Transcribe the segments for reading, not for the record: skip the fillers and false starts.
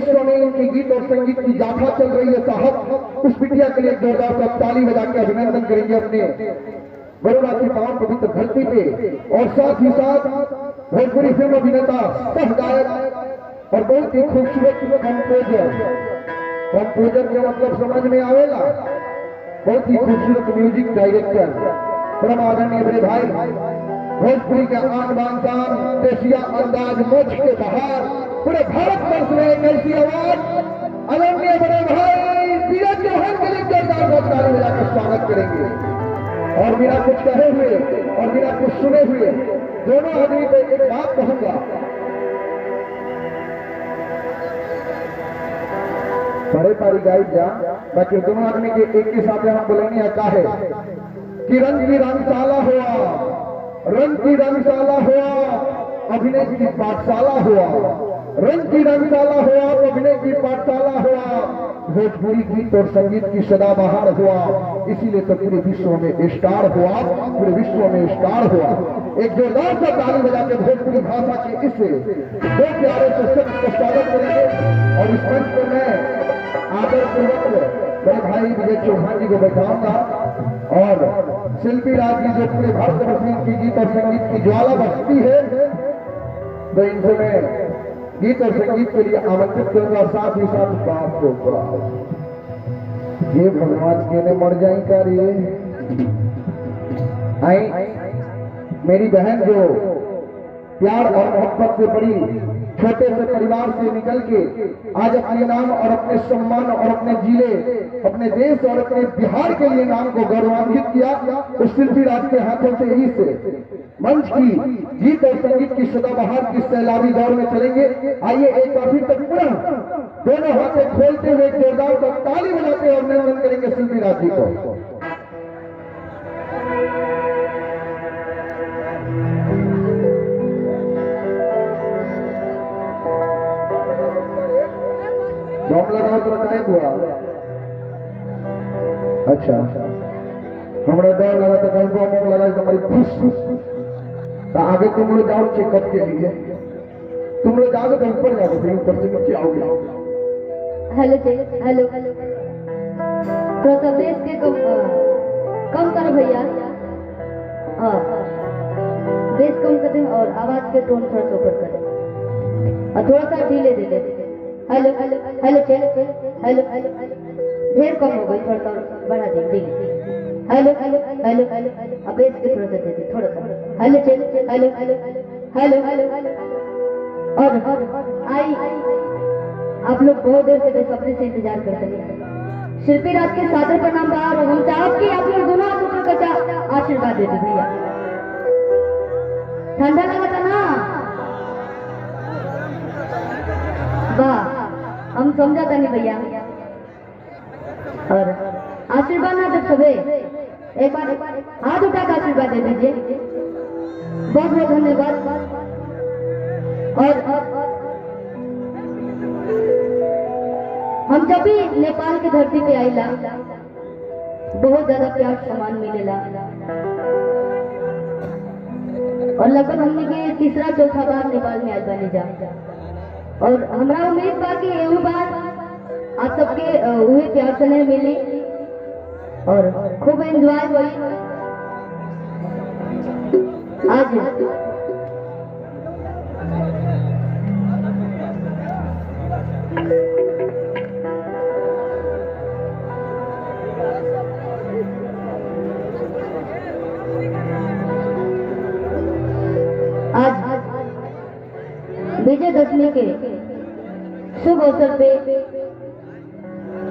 विश्व में इनकी गीत और संगीत की गाथा चल रही है साहब, उस बिटिया के लिए जोरदार सा ताली बजा के अभिनंदन करेंगे अपने वरुणा की पावन पवित्र धरती पे। और साथ ही साथ भोजपुरी फिल्म अभिनेता, सह गायक और बहुत ही खूबसूरत कंपोजर के मतलब समझ में आवेला, बहुत ही खूबसूरत म्यूजिक डायरेक्टर परम आदरणीय बड़े भाई, भोजपुरी के आन बान शान, देसिया अंदाज, मोछ के बहार, पूरे भारत वर्ष में एक ऐसी आवाज आदरणीय बड़े भाई बीरज चौहान के लिए जोरदार ताली बजाकर स्वागत करेंगे। और बिना कुछ कहे हुए और बिना कुछ सुने हुए दोनों आदमी को एक बात कहूंगा, बड़े पारी गाइड जा, बाकी दोनों आदमी के एक के साथ हम बोलेंगे क्या है कि रंग की रंगशाला हुआ, रंग की रंगशाला हुआ, अभिनय की पाठशाला हुआ, रंग की रंगशाला हुआ, अभिनय की पाठशाला हुआ, भोजपुरी गीत और संगीत की सदाबहार हुआ, इसीलिए तो पूरे विश्व में स्टार हुआ, पूरे विश्व में स्टार हुआ। एक जोरदार सा ताली बजा के भोजपुरी भाषा के इस दो प्यारे पुस्तक को स्वागत करेंगे। और इस मंच पर मैं आदर पूर्वक बड़े भाई विजय चौहान जी को बैठाऊंगा और शिल्पी राज जी जो पूरे भारत वर्ष में की गीत और संगीत की ज्वाला बरसती है, तो इनसे मैं गीत और संगीत के लिए आमंत्रित करूंगा। साथ ही साथ बाप को ये भगवान के ने मर जाए का रे आई मेरी बहन जो प्यार और मोहब्बत से बड़ी छोटे से परिवार से निकल के आज अपने नाम और अपने सम्मान और अपने जिले, अपने देश और अपने बिहार के लिए नाम को गौरवान्वित किया, उस शिल्पी राज के हाथों से ही से मंच की गीत और संगीत की सदाबहार की सैलाबी दौर में चलेंगे। आइए एक बार फिर तक पुनः दोनों हाथें खोलते हुए जोरदार का ताली बजाते और अभिनंदन करेंगे शिल्पी राज जी को। बम लगाओ तो बताए हुआ, अच्छा हमारा डर लगा तो कहीं बम लगा तो हमारी खुश तो आगे तुम लोग जाओ चेकअप के लिए, तुम लोग जाओगे तो ऊपर जाओगे, फिर ऊपर से नीचे आओगे। हेलो हेलो थोड़ा सा बेस के कम करो भैया, हाँ बेस कम कर दें और आवाज के टोन थोड़ा सा ऊपर करें और थोड़ा सा ढीले दे दे। Hello hello hello hello hello ढेर कम हो गई, थोड़ा सा बढ़ा देंगे। हेलो हेलो हेलो हेलो अब बेस के थोड़ा सा दे दे, थोड़ा सा hello hello hello hello hello और आई आप लोग बहुत देर से बेसब्री से इंतजार करते हैं। शिल्पी राज के सादर प्रणाम बा और हम चाहते कि आप लोग दोनों हाथों का आशीर्वाद देते भैया। ठंडा लगा था ना, वाह हम समझा था नहीं भैया। और आशीर्वाद ना जब सबे एक बार हाथ उठा कर आशीर्वाद दे दीजिए, बहुत बहुत धन्यवाद। और हम जब भी नेपाल की धरती पे आईला बहुत ज्यादा प्यार सम्मान मिलेला और लगभग हमने के तीसरा चौथा बार नेपाल में आज बने जा और हमारा उम्मीद बा कि एहू बार आप सबके हुए प्यार से मिली और खूब एंजॉय हुई। आज विजयदशमी के शुभ अवसर पे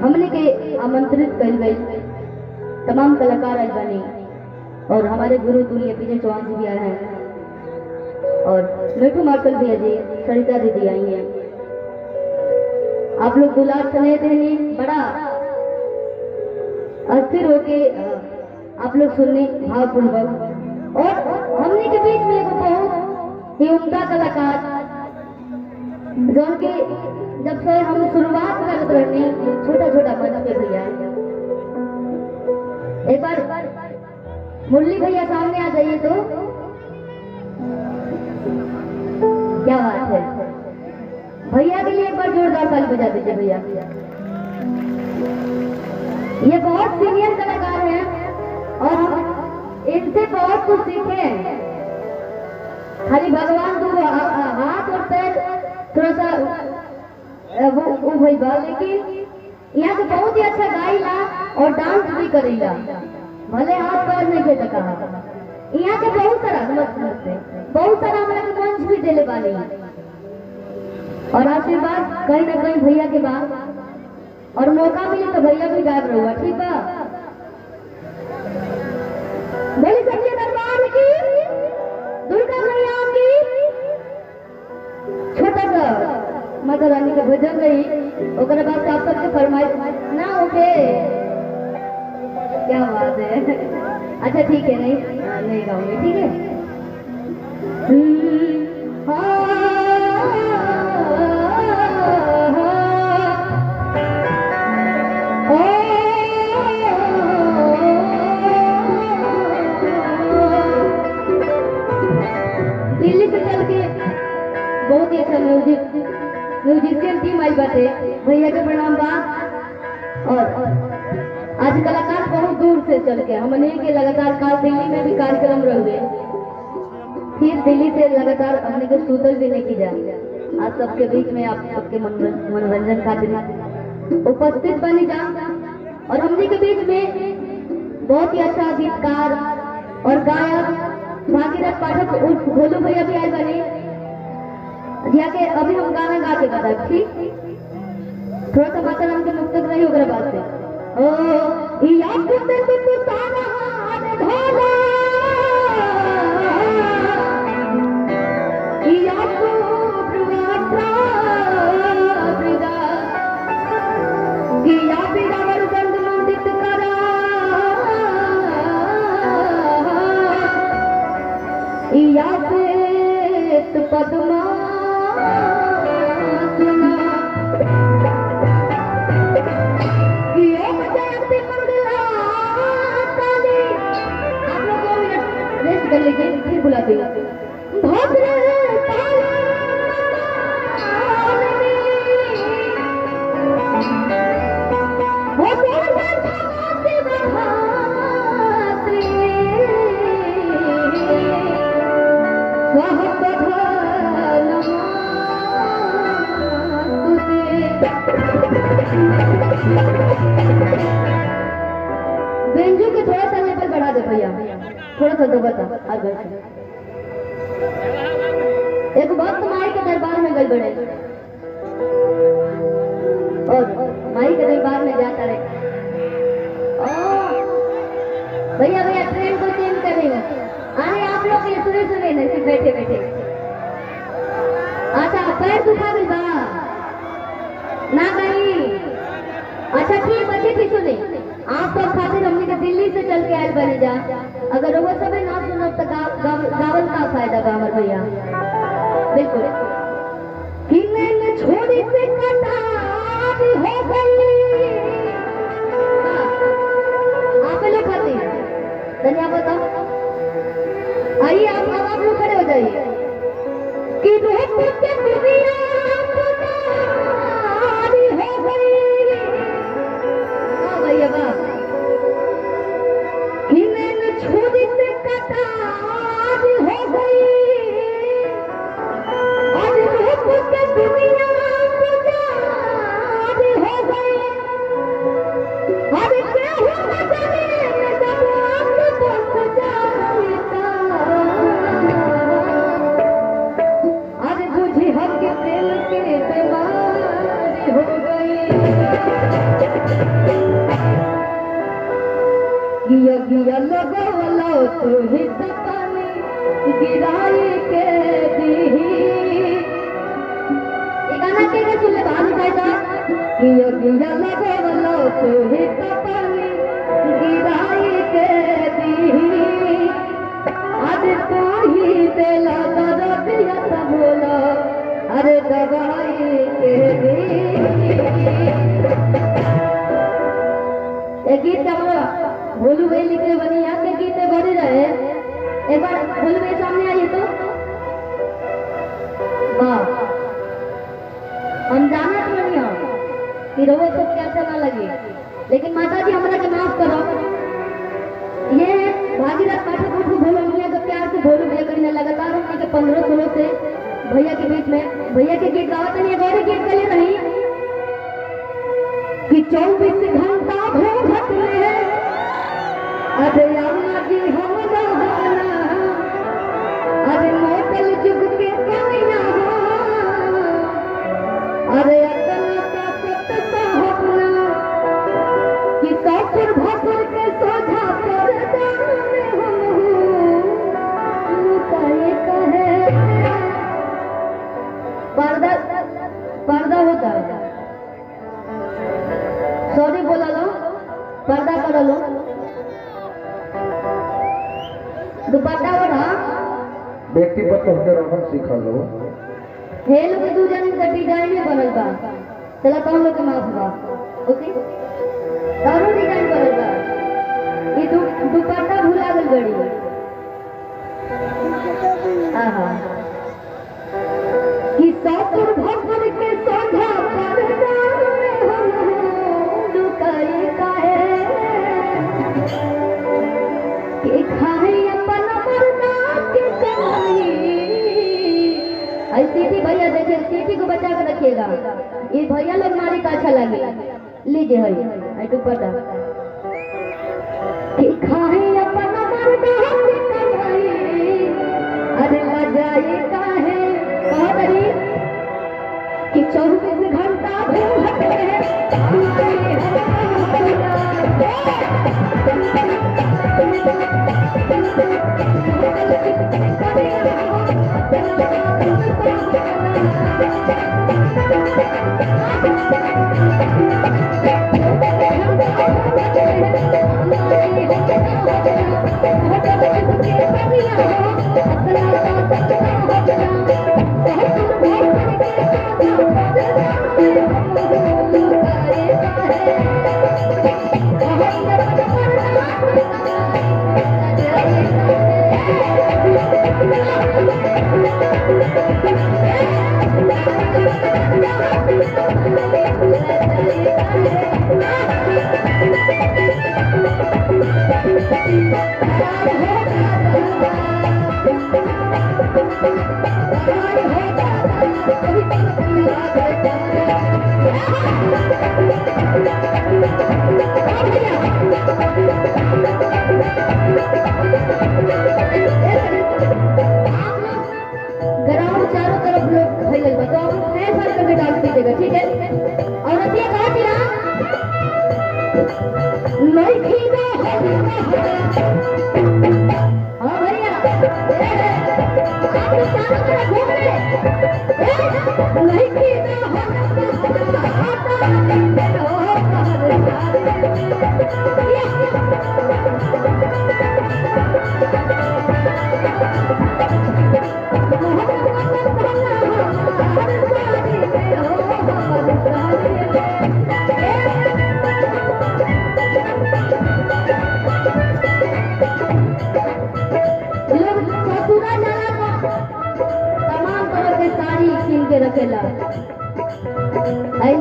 हमने के आमंत्रित कर गई तमाम कलाकार आज बने और हमारे गुरु तुल्य विजय चौहान जी भी आए हैं और मिठू मार्शल भैया जी, सरिता दीदी आई हैं। आप लोग दुलार स्नेह देने बड़ा अस्थिर होके आप लोग सुनने भावपूर्वक और हमने के बीच में एक बहुत ही उम्दा कलाकार जो कि जब से हम शुरुआत करते रहने छोटा छोटा मंच पे भैया, एक बार मुरली भैया सामने आ जाइए तो क्या बात है भैया के लिए एक बार जोरदार ताली बजा दीजिए भैया। ये बहुत सीनियर कलाकार हैं और हम इनसे बहुत कुछ सीखे हैं। खाली भगवान दो हाथ और पैर थोड़ा सा वो भाई बा, लेकिन यहाँ से बहुत ही अच्छा गाइला और डांस भी करेला, भले हाथ पैर नहीं थे टका। यहाँ के बहुत सारा बहुत सारा हमारा के मंच भी देले वाली और आशीर्वाद कहीं ना कहीं भैया के बाद और मौका मिले तो भैया भी गायब रहुआ, ठीक बा। बोली सच्चे दरबार की, दुर्गा मैया की। छोटा सा माता रानी का भजन रही, ओकरे बाद आप सबके फरमाइश ना ओके। क्या बात है, अच्छा ठीक है, नहीं गाऊंगी, ठीक है। दिल्ली से चल के बहुत ही अच्छा म्यूजिशियन टीम आई बाटे, भैया के प्रणाम बा। और आज कलाकार बहुत दूर से चल के हमने के लगातार काल दिल्ली में भी कार्यक्रम रहे, फिर दिल्ली से लगातार हमने के सूतल भी नहीं की जा। आज सबके बीच में आप सबके मनोरंजन खातिर उपस्थित बनी जा और हमने के बीच में बहुत ही अच्छा गीतकार और गायक भागीरथ पाठक उर्फ भोलू भैया भी आए बने, जाके अभी हम गाना गा के बताए, ठीक। थोड़ा सा माता राम के मुक्तक रही ओकरा बात से। ओ याद से तू तारा हाथ धोला, याद को ब्रुवात्रा ब्रिदा, या बिना वर्गंध मंडित करा, या से तू पद्मा कर लीजिए, फिर बुला देगा। बेंजू के थोड़ा सा लेवल बढ़ा दे भैया, थोड़ा सा दो बता। एक वक्त माई के दरबार में गई बड़े और माई के दरबार में जाता रहे। भैया भैया ट्रेन को चेंज कर रही हूँ, अरे आप लोग ये सुने सुने नहीं, सिर्फ बैठे बैठे। अच्छा पैर दुखा भी बा ना गई, अच्छा ठीक बच्चे की सुने। आप सब खातिर हमने के दिल्ली से चल के आयल बने जा, अगर वो सब ना सुनो तो गावल का फायदा बा हमर भैया। बिल्कुल किन्ने ने छोड़ी से कटार हो गई, आप लोग खातिर धन्यवाद बताओ। आइए आप लोग खड़े हो जाइए कि रूप के दुनिया भैया बा छोड़ी से कटार हो गई, और रूप के दुनिया पुजार हो गई, और केहू न जाने जब आंख बंद जाता, और बुझी हम के दिल के बीमारी हो गई। गिया गिया लगवलो तू ही पानी गिराई के दी, ये गाना के सुन ले बाहर जाएगा। गिया गिया लगवलो तू ही पानी गिराई के दी, आज तू ही दिला दर्दिया सब बोला, अरे दवाई के दी। गीत क्या बोला भोलू भाई लिखे बनी, यहाँ के गीत बढ़े रहे। एक बार भोलू भाई सामने आइए तो वाह हम जानत नहीं हो कि रोज सब क्या अच्छा ना लगे, लेकिन माता जी हमारा के माफ करो। ये भागीरथ पाठक उठो भोलो भैया का प्यार से भोलो भैया करने लगातार हमने के 15-16 से भैया के बीच में भैया के गीत गावत नहीं, गौरी गीत के लिए नहीं कि 24 घंटा भूखत में अरे अम्मा जी हम रहना अरे मोटल जुग के कन्या अरे अतना ताकत कहना कि ससुर भसुर के सोझा पर जाने हम कहे कहे पर्दा पर्दा होता है, सॉरी बोला लो, पर्दा कर लो, दुपट्टा ओढ़ा व्यक्तिगत होकर रौनक सीखा लो। हे लोग दू जन का डिजाइन में बनल बा, चला तो हम लोग के माफ बा, ओके तारो डिजाइन बनल बा, ये दुपट्टा भुला गल गड़ी। आहा कि ससुर भसुर के सोझा पर जाने हम लुकाए काहे कि खाए अपन मरना के कमाई। सीटी भैया देखिए, सीटी को बचा कर रखिएगा, ये भैया लोग मारी तो अच्छा लगे। लीजिए है दुपट्टा कि खाए अपन मरना के कमाई अरे लजाए काहे कहतरी कि 24 घंटा भूखत रखेला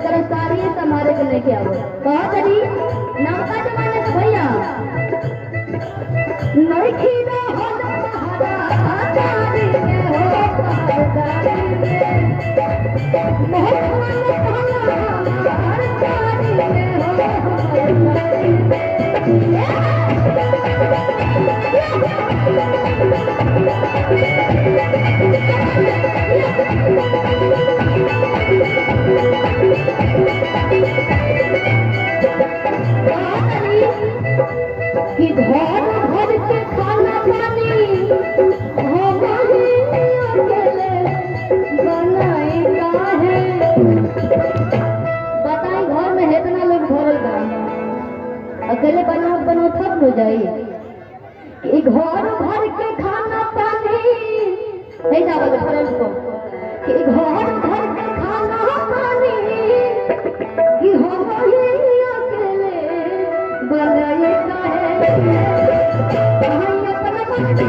तरह सारी हमारे के लेके आओ कहा करी नौका जमाने के भैया नहीं खीदा हो कि घर भर के खाना पानी बनाए काहे बताई घर में इतना लोग भरल बा अकेले बनाओ बनाओ थक हो जाई कि घर भर के खाना पानी ऐसा बोले भरल को कि घर भर के खाना पानी कि हम अकेले बनाए काहे अपना Thank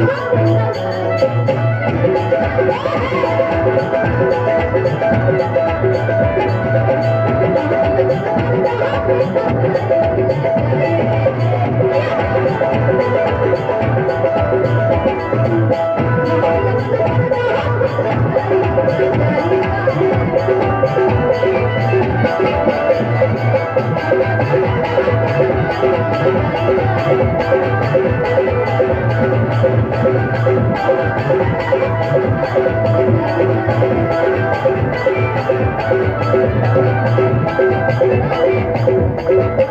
you.